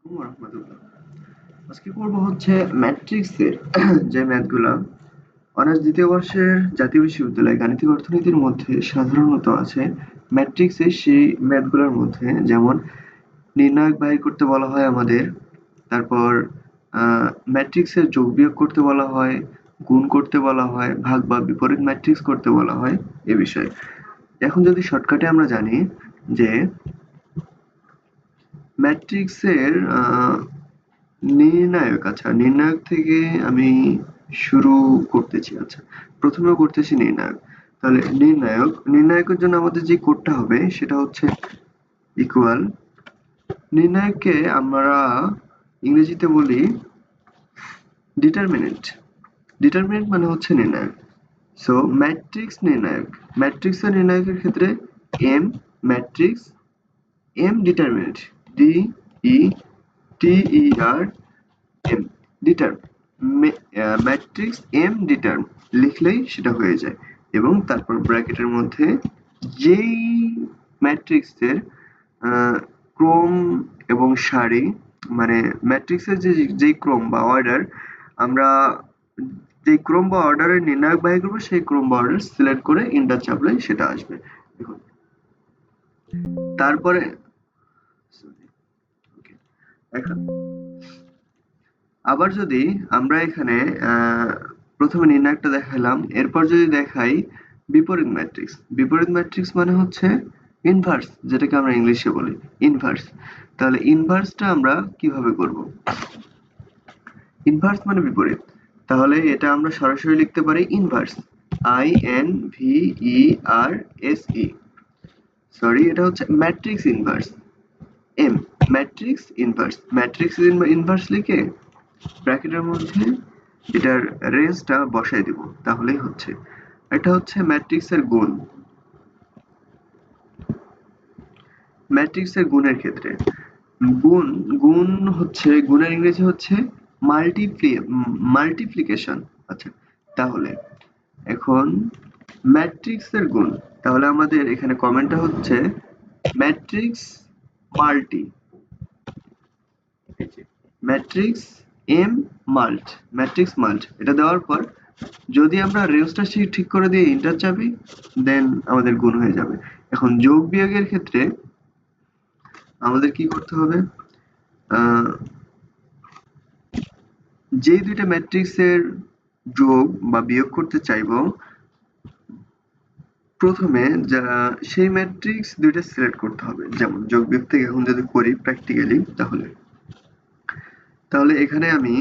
আলাইকুম রহমতুল্লাহ। আজকে করব হচ্ছে ম্যাট্রিক্সের যে ম্যাথগুলা অনার্স দ্বিতীয় বর্ষের জাতীয় বিশ্ববিদ্যালয় গাণিতিক অর্থনীতির মধ্যে সাধারণত আছে। ম্যাট্রিক্সের সেই ম্যাথগুলোর মধ্যে যেমন নির্ণায়ক বাহির করতে বলা হয় আমাদের, তারপর ম্যাট্রিক্সের যোগ বিয়োগ করতে বলা হয়, গুণ করতে বলা হয়, ভাগ বা বিপরীত ম্যাট্রিক্স করতে বলা হয় এ বিষয়ে। এখন যদি শর্টকাটে আমরা জানি যে ম্যাট্রিক্সের নির্ণায়ক থেকে আমি শুরু করতেছি। আচ্ছা, প্রথমে করতেছি নির্ণায়ক। তাহলে নির্ণায়কের জন্য আমাদের যে কোডটা হবে সেটা হচ্ছে ইকুয়াল। নির্ণায়ককে আমরা ইংরেজিতে বলি ডিটারমিনেন্ট। ডিটারমিনেন্ট মানে হচ্ছে নির্ণায়ক। সো ম্যাট্রিক্সের নির্ণায়কের ক্ষেত্রে M matrix, M determinant, D E T E R M deter matrix M determ লিখলেই সেটা হয়ে যায়। এবং তারপর ব্র্যাকেটের মধ্যে যেই ম্যাট্রিক্সের ক্রম এবং সারি, মানে ম্যাট্রিক্সের যেই ক্রম বা অর্ডার, আমরা যেই ক্রম বা অর্ডারের নির্ণায়ক বাহির করবো সেই ক্রম বা অর্ডার সিলেক্ট করে ইন্টার চাপলে সেটা আসবে। দেখুন, তারপরে এখন আবার যদি আমরা এখানে প্রথমে নির্ণায়কটা দেখালাম, এরপর যদি দেখাই বিপরীত ম্যাট্রিক্স মানে হচ্ছে ইনভার্স, যেটাকে আমরা ইংলিশে বলি ইনভার্স। তাহলে ইনভার্সটা আমরা কিভাবে করব? ইনভার্স মানে বিপরীত। তাহলে এটা আমরা সরাসরি লিখতে পারি inverse, I N V E R S E. Sorry, এটা হচ্ছে matrix inverse, M matrix inverse লিখে ব্র্যাকেটের মধ্যে এটার রেঞ্জটা বসাই দিব, তাহলেই হচ্ছে। এটা হচ্ছে ম্যাট্রিক্সের গুণের ক্ষেত্রে। গুণ গুণ হচ্ছে গুণের ইংরেজি হচ্ছে মাল্টিপ্লিকেশন। আচ্ছা, তাহলে এখন ম্যাট্রিক্সের গুণ, তাহলে আমাদের এখানে কমেন্টটা হচ্ছে ম্যাট্রিক্স মাল্টি, ম্যাট্রিক্স এম মাল্ট, ম্যাট্রিক্স মাল্ট। এটা দেওয়ার পর যদি আমরা রেঞ্জটা ঠিক করে দিয়ে এন্টার চাপি, দেন আমাদের গুণ হয়ে যাবে। এখন যোগ বিয়োগের ক্ষেত্রে আমাদের কি করতে হবে? যেই দুইটা ম্যাট্রিক্সের যোগ বা বিয়োগ করতে চাইবো, প্রথমে সেই ম্যাট্রিক্স দুইটা সিলেক্ট করতে হবে। যেমন যোগ বিয়োগ থেকে এখন যদি করি প্র্যাকটিক্যালি, তাহলে এখানে আমি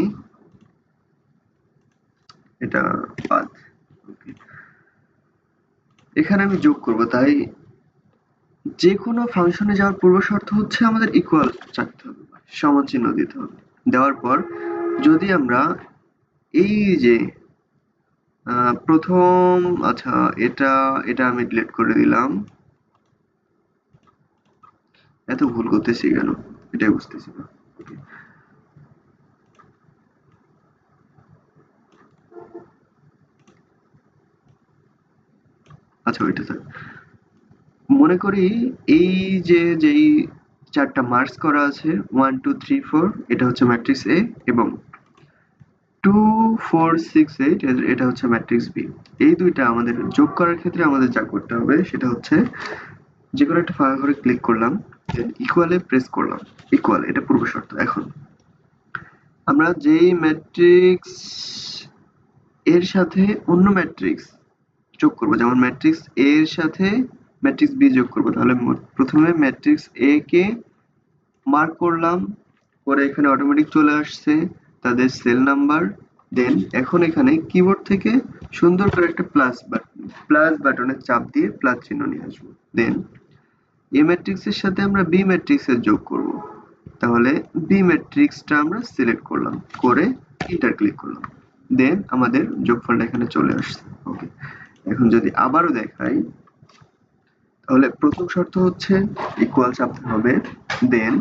এটা বাদ, এখানে আমি যোগ করব। তাই যে কোনো ফাংশনে যাওয়ার পূর্ব শর্ত হচ্ছে আমাদের ইকুয়াল চাপতে হবে, সমান চিহ্ন দিতে হবে। দেওয়ার পর যদি আমরা এই যে প্রথম, আচ্ছা, এটা এটা আমি ডিলিট করে দিলাম। এত ভুল করতেছি কেন, এটাই বুঝতেছি না। আচ্ছা, ওইটা থাক। মনে করি এই যেই চারটা মার্কস করা আছে 1 2 3 4, এটা হচ্ছে ম্যাট্রিক্স এ, এবং 2 4 6 8 এটা হচ্ছে ম্যাট্রিক্স বি। এই দুইটা আমাদের যোগ করার ক্ষেত্রে আমাদের যা করতে হবে সেটা হচ্ছে যে কোনো একটা ফাঁকা ঘরে ক্লিক করলাম, দেন ইকুয়ালে প্রেস করলাম। ইকুয়াল এটা পূর্ব শর্ত। এখন আমরা যেই ম্যাট্রিক্স এর সাথে অন্য ম্যাট্রিক্স যোগ করব, যেমন ম্যাট্রিক্স এ এর সাথে ম্যাট্রিক্স বি যোগ করব, তাহলে প্রথমে ম্যাট্রিক্স এ কে মার্ক করলাম, পরে এখানে অটোমেটিক চলে আসছে তাদের সেল নাম্বার। দেন এখন এখানে কিবোর্ড থেকে সুন্দর করে একটা প্লাস বাটনে চাপ দিয়ে প্লাস চিহ্ন নিয়ে আসবো। দেন এ ম্যাট্রিক্সের সাথে আমরা বি ম্যাট্রিক্সের যোগ করব, তাহলে বি ম্যাট্রিক্সটা আমরা সিলেক্ট করলাম, করে এন্টার ক্লিক করলাম। দেন আমাদের যোগফলটা এখানে চলে আসছে। ওকে, এখন যদি আবারও দেখাই, তাহলে প্রথম শর্ত হচ্ছে ইকুয়াল চাপতে হবে। দেন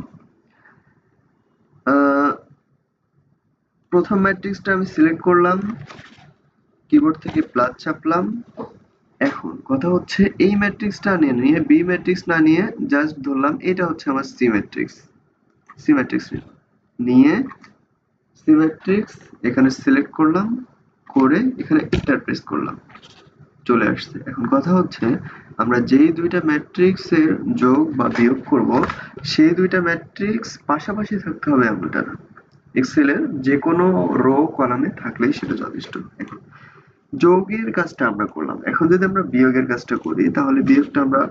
প্রথম ম্যাট্রিক্সটা আমি সিলেক্ট করলাম, কিবোর্ড থেকে প্লাস চাপলাম। এখন কথা হচ্ছে এই ম্যাট্রিক্সটা বি ম্যাট্রিক্স না নিয়ে জাস্ট ধরলাম এটা হচ্ছে আমার সি ম্যাট্রিক্স। নিয়ে সি ম্যাট্রিক্স এখানে সিলেক্ট করলাম, করে এখানে এন্টার প্রেস করলাম, চলে আসছে। এখন কথা হচ্ছে আমরা যেই দুইটা ম্যাট্রিক্স এর যোগ বা বিয়োগ করব সেই দুইটা ম্যাট্রিক্স পাশাপাশি থাকতে হবে এমনটা না, এক্সেল এর যে কোনো রো কলামে থাকলেই সেটা যথেষ্ট। এখন যোগের কাজটা আমরা করলাম, এখন যদি আমরা বিয়োগের কাজটা করি তাহলে বিয়োগটা আমরা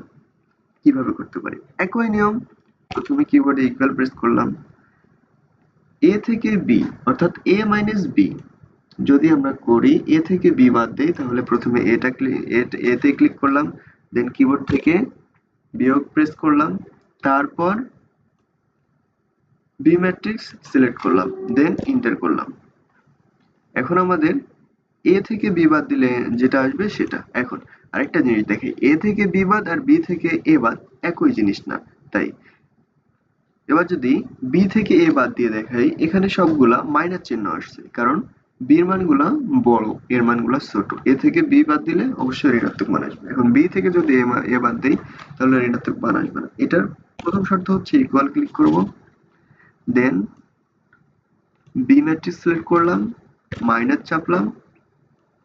কিভাবে করতে পারি? একই নিয়ম, প্রথমে কিবোর্ডে ইকুয়াল প্রেস করলাম, এ থেকে বি অর্থাৎ এ মাইনাস বি যদি আমরা করি, এ থেকে বি বাদ দেই তাহলে প্রথমে এ তে ক্লিক করলাম, দেন কিবোর্ড থেকে বিয়োগ প্রেস করলাম, তারপর বি ম্যাট্রিক্স সিলেক্ট করলাম, দেন এন্টার করলাম। এখন আমাদের এ থেকে বি বাদ দিলে যেটা আসবে সেটা। এখন আরেকটা জিনিস দেখি, এ থেকে বি বাদ আর বি থেকে এ বাদ একই জিনিস না, তাই এবার যদি বি থেকে এ বাদ দিয়ে দেখাই, এখানে সবগুলা মাইনাস চিহ্ন আসছে, কারণ বি এর মানগুলা বড়, এর মানগুলা ছোট। এ থেকে বি বাদ দিলে অবশ্যই ঋণাত্মক মান আসবে। এখন বি থেকে যদি এ বাদ দেই তাহলে ঋণাত্মক মান আসবে না। এটার প্রথম শর্ত হচ্ছে ইকুয়াল ক্লিক করব, দেন বি ম্যাট্রিক্স সিলেক্ট করলাম, মাইনাস চাপলাম,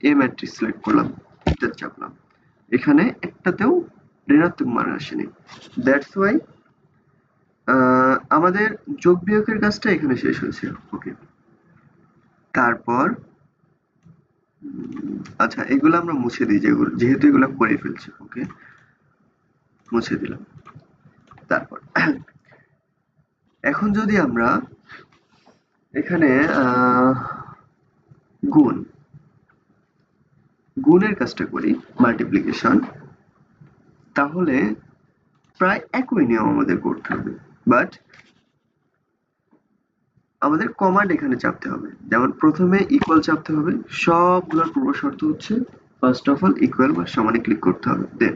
এ ম্যাট্রিক্স সিলেক্ট করলাম, এন্টার চাপলাম। এখানে একটাতেও ঋণাত্মক মান আসেনি। দ্যাটস ওয়াই আমাদের যোগ বিয়োগের কাজটা এখানে শেষ হয়েছে। ওকে, তারপর আচ্ছা এগুলো আমরা মুছে দিই, যেহেতু এগুলো করে ফেলছি। ওকে, মুছে দিলাম। তারপর এখন যদি আমরা এখানে গুণ গুণের কাজটা করি, মাল্টিপ্লিকেশন, তাহলে প্রায় একই নিয়ম আমাদের করতে হবে, বাট আমাদের কমান্ড এখানে চাপতে হবে। যেমন প্রথমে ইকুয়াল চাপতে হবে, সবগুলোর পূর্ব শর্ত হচ্ছে ফার্স্ট অফ অল ইকুয়াল বা সমানে ক্লিক করতে হবে, দেন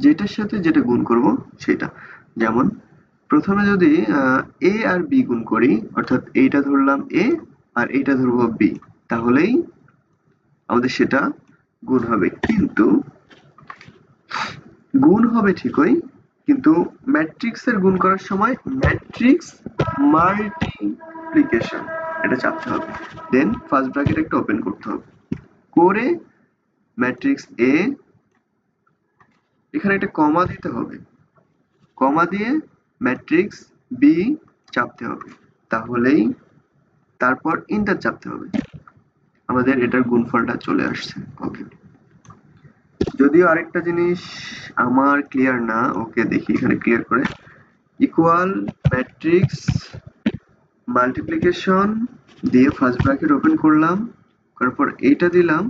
যেটার সাথে যেটা গুণ করব সেটা। যেমন প্রথমে যদি এ আর বি গুণ করি, অর্থাৎ এইটা ধরলাম এ আর এইটা ধরবো বি, তাহলেই আমাদের সেটা গুণ হবে। কিন্তু গুণ হবে ঠিকই, কিন্তু ম্যাট্রিক্সের গুণ করার সময় ম্যাট্রিক্স মাল্টিপ্লিকেশন এটা চাপতে হবে, দেন ফার্স্ট ব্র্যাকেট একটা ওপেন করতে হবে, করে ম্যাট্রিক্স এ এখানে একটা কমা দিতে হবে, কমা দিয়ে ম্যাট্রিক্স বি চাপতে হবে, তাহলেই তারপর এন্টার চাপতে হবে, আমাদের এটার গুণফলটা চলে আসছে। ওকে, যদিও আরেকটা জিনিস আমার ক্লিয়ার না, ওকে দেখি এখানে ক্লিয়ার করে, ইকুয়াল ম্যাট্রিক্স মাল্টিপ্লিকেশন দিয়ে ফার্স্ট ব্র্যাকেট ওপেন করলাম, তারপর এইটা দিলাম।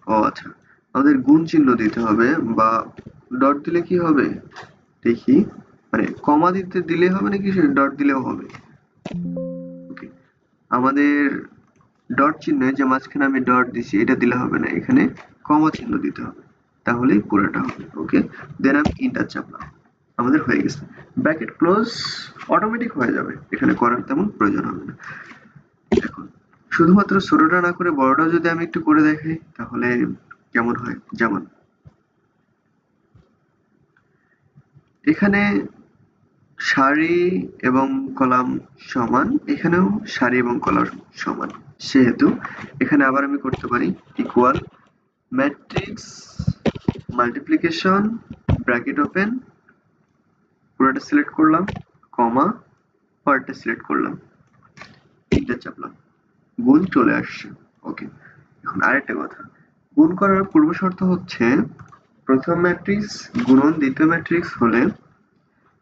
ও আচ্ছা, আমাদের গুণ চিহ্ন দিতে হবে, বা ডট দিলে কি হবে দেখি, মানে কমা দিলে হবে নাকি ডট দিলেও হবে? ওকে, আমাদের ডট চিহ্ন, যে মাঝখানে আমি ডট দিছি এটা দিলে হবে না, এখানে কমা চিহ্ন দিতে হবে, তাহলেই পুরোটা হবে। ওকে, দেন আমি এন্টার চাপলাম, আমাদের হয়ে গেছে। ব্র্যাকেট ক্লোজ অটোমেটিক হয়ে যাবে, এখানে করার তেমন প্রয়োজন হবে না। এখন শুধুমাত্র ছোটটা না করে বড়টা যদি আমি একটু করে দেখাই তাহলে কেমন হয়? যেমন এখানে সারি এবং কলাম সমান, এখানেও সারি এবং কলাম সমান, সেহেতু এখানে আবার আমি করতে পারি equal matrix multiplication bracket open, পুরোটা সিলেক্ট করলাম, কমা পরেরটা সিলেক্ট করলাম, এন্টার চাপলাম, গুণ চলে আসছে। ওকে, এখন আরেকটা কথা, গুণ করার পূর্ব শর্ত হচ্ছে প্রথম ম্যাট্রিক্স গুণন দ্বিতীয় ম্যাট্রিক্স হলে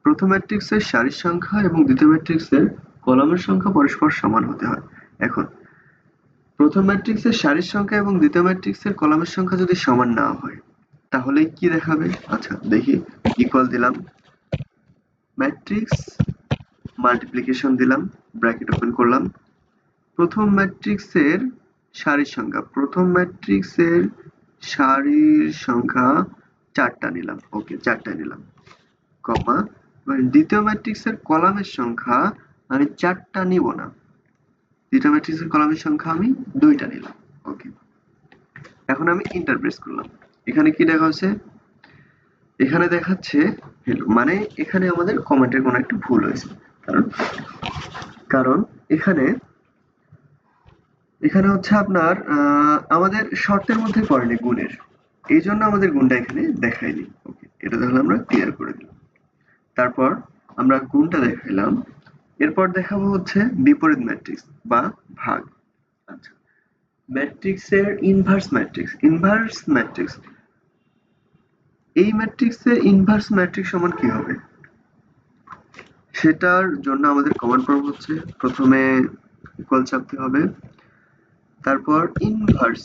প্রথম ম্যাট্রিক্সের সারির সংখ্যা এবং দ্বিতীয় ম্যাট্রিক্সের কলামের সংখ্যা পরস্পর সমান হতে হয়। এখন প্রথম ম্যাট্রিক্সের সারির সংখ্যা এবং দ্বিতীয় ম্যাট্রিক্সের কলামের সংখ্যা যদি সমান না হয় তাহলে কি দেখাবে? আচ্ছা দেখি, ইকুয়াল দিলাম, ম্যাট্রিক্স মাল্টিপ্লিকেশন দিলাম, ব্র্যাকেট ওপেন করলাম, প্রথম ম্যাট্রিক্সের সারির সংখ্যা, প্রথম ম্যাট্রিক্সের সারির সংখ্যা 4টা নিলাম, ওকে 4টা নিলাম, কমা, দ্বিতীয় ম্যাট্রিক্সের কলামের সংখ্যা আমি 4টা নিব না, দ্বিতীয় ম্যাট্রিক্সের কলামের সংখ্যা আমি 2টা নিলাম। ওকে, এখন আমি এন্টার প্রেস করলাম, এখানে কি দেখাচ্ছে? এখানে দেখাচ্ছে হেলো, মানে এখানে আমাদের কমেন্টের কোনো একটা ভুল হয়েছে। কারণ কারণ এখানে এখানে হচ্ছে আপনার আমাদের শর্তের মধ্যে পড়েনি গুণের, এই জন্য আমাদের গুণটা এখানে দেখায়নি। ওকে, এটা তাহলে আমরা ক্লিয়ার করে দিলাম। তারপর আমরা গুণটা দেখাইলাম, এরপর দেখাবো হচ্ছে বিপরীত ম্যাট্রিক্স বা ভাগ। আচ্ছা, ম্যাট্রিক্সের ইনভার্স ম্যাট্রিক্স। ইনভার্স ম্যাট্রিক্স, এই ম্যাট্রিক্সে ইনভার্স ম্যাট্রিক্স সমান কি হবে? সেটার জন্য আমাদের কমান্ড প্রম্পট হচ্ছে প্রথমে ইকুয়াল চাপতে হবে, তারপর ইনভার্স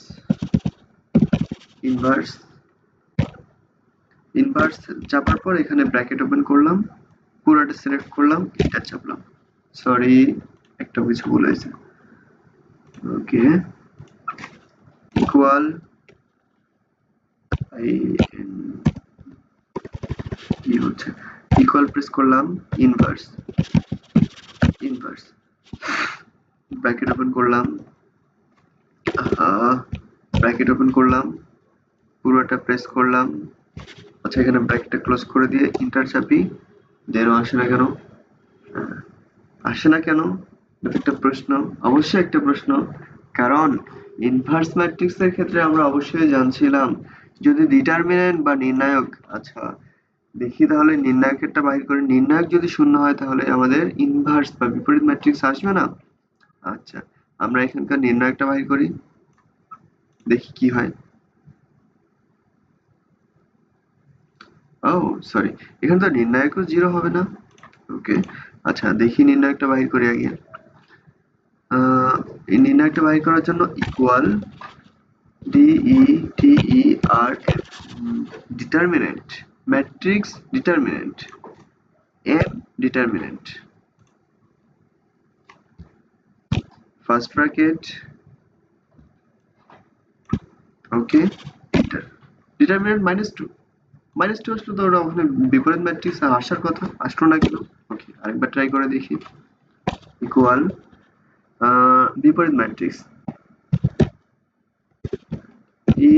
ইনভার্স ইনভার্স চাপার পর এখানে ব্র্যাকেট ওপেন করলাম, পুরোটা সিলেক্ট করলাম, এটা চাপলাম। সরি, একটা কিছু ভুল হয়েছে। ওকে, ইকুয়াল কি হচ্ছে, ইকুয়াল প্রেস করলাম, ইনভার্স ইনভার্স ব্র্যাকেট ওপেন করলাম, ব্র্যাকেট ওপেন করলাম, পুরোটা প্রেস করলাম। আচ্ছা, এখানে ব্র্যাকেটটা ক্লোজ করে দিয়ে ইন্টার চাপি, দেন আসে না কেন? আসে না কেন? এটা একটা প্রশ্ন, অবশ্যই একটা প্রশ্ন। কারণ ইনভার্স ম্যাট্রিক্স এর ক্ষেত্রে আমরা অবশ্যই জানছিলাম যদি ডিটারমিন্যান্ট বা নির্ণায়ক, আচ্ছা দেখি তাহলে নির্ণায়কেরটা বাহির করে, নির্ণায়ক যদি শূন্য হয় তাহলে আমাদের ইনভার্স বা বিপরীত ম্যাট্রিক্স আসবে না। আচ্ছা, আমরা এখানকার নির্ণায়কটা বাহির করি, দেখি কি হয়। ও সরি, এখানে তো নির্ণায়কও জিরো হবে না। ওকে, আচ্ছা দেখি নির্ণায়কটা বাহির করি আগে। এই নির্ণায়কটা বাহির করার জন্য equal DETERF determinant, matrix determinant, M determinant, first bracket, okay, enter, determinant -2 আসলে তো ওটা ওখানে বিপরীত ম্যাট্রিক্স আসার কথা, আসলো না কেন? ওকে, আরেকবার ট্রাই করে দেখি। ইকুয়াল বিপরীত ম্যাট্রিক্স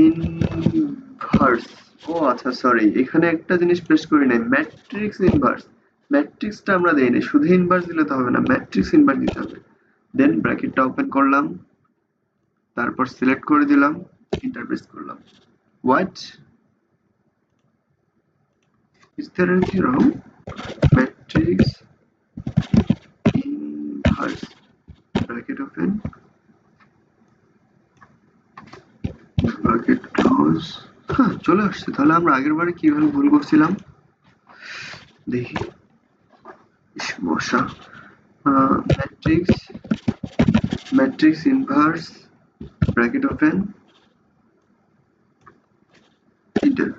ইনভার্স, ও আচ্ছা সরি, এখানে একটা জিনিস প্রেস করি নাই, ম্যাট্রিক্স ইনভার্স। ম্যাট্রিক্সটা আমরা দেইনি, শুধু ইনভার্স দিলে তো হবে না, ম্যাট্রিক্স ইনভার্স দিতে হবে। দেন ব্র্যাকেটটা ওপেন করলাম, তারপর সিলেক্ট করে দিলাম, এন্টার প্রেস করলাম। What is there anything wrong? Matrix inverse, bracket open, bracket close. হ্যাঁ, চলে আসছে। তাহলে আমরা আগের বারে কিভাবে ভুল করছিলাম দেখি। মশা, matrix matrix inverse, bracket open, enter.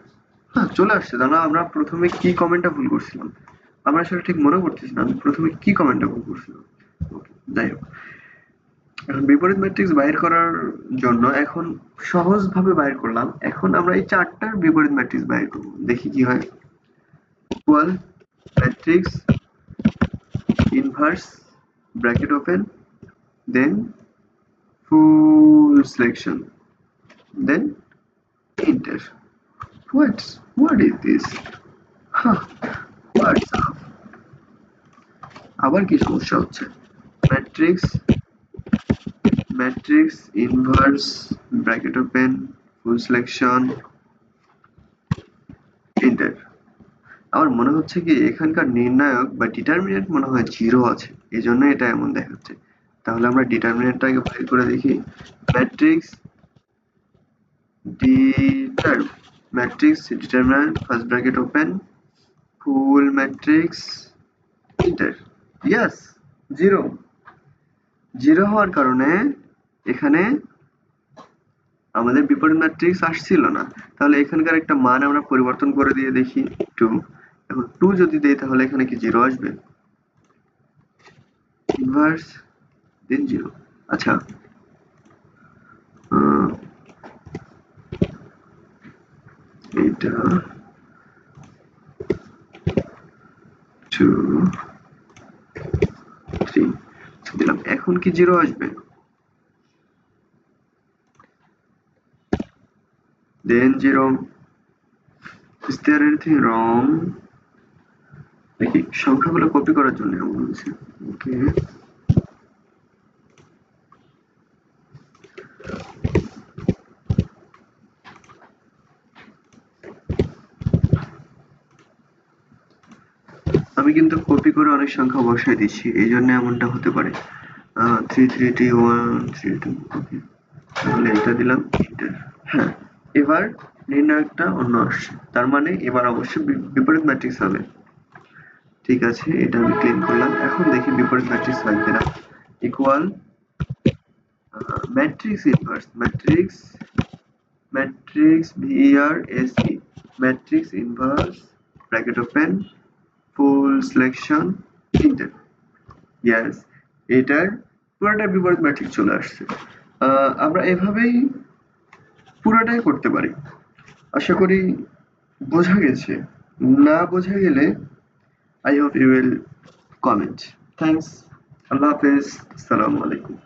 হ্যাঁ, চলে আসছে। তাহলে আমরা প্রথমে কি কমেন্টটা ভুল করছিলাম? আমরা আসলে ঠিক মনে করতেছি না আমি প্রথমে কি কমেন্টটা ভুল করছিলাম। ওকে, যাই হোক, এখন বিপরীত ম্যাট্রিক্স বাইর করার জন্য এখন সহজভাবে বাইর করলাম। এখন আমরা এই চারটার বিপরীত ম্যাট্রিক্স বাইর করব, দেখি কি হয়। Equal matrix inverse, bracket open, then full selection, then enter. What is this? Huh, what's up? আবার কি সমস্যা হচ্ছে? Matrix matrix inverse, bracket open, full selection, enter. আমার মনে হচ্ছে কি এখানকার নির্ণায়ক বা ডিটারমিনেন্ট মনে হয় জিরো আছে, এই জন্য এটা এমন দেখাচ্ছে। তাহলে আমরা ডিটারমিনেন্টটাকে বের করে দেখি। Matrix deter matrix determinant, first bracket open, full matrix, enter. Yes, zero. Zero হওয়ার কারণে এখানে আমাদের বিপরীত ম্যাট্রিক্স আসছিল না। তাহলে এখানকার একটা মান আমরা পরিবর্তন করে দিয়ে দেখি 2। এখন 2 যদি দেই তাহলে এখানে কি জিরো আসবে? ইনভার্স দেন জিরো। আচ্ছা, এটা 2 3 দিলাম, এখন কি জিরো আসবে? দেন zero. Is there anything wrong? দেখি সংখ্যাগুলো কপি করার জন্য এমন হচ্ছে। ওকে, আমি কিন্তু কপি করে অনেক সংখ্যা বসাই দিচ্ছি, এই জন্য এমনটা হতে পারে। 3 3 1 3 2। ওকে, তাহলে এটা দিলাম এন্টার। হ্যাঁ, এবার নির্ণায়কটা অন্য আসছে, তার মানে এবার অবশ্যই বিপরীত ম্যাট্রিক্স হবে। ঠিক আছে, এটা আমি ক্লিন করলাম। এখন দেখি বিপরীত ম্যাট্রিক্স হয় কিনা। Equal matrix inverse, matrix VERSE, matrix inverse bracket open full selection enter. Yes, এটার পুরোটা বিপরীত ম্যাট্রিক্স চলে আসছে। আমরা এভাবেই পুরোটাই করতে পারি। আশা করি বোঝা গেছে। না বোঝা গেলে I hope you will comment. Thanks. Allah Hafiz. Assalamu alaikum.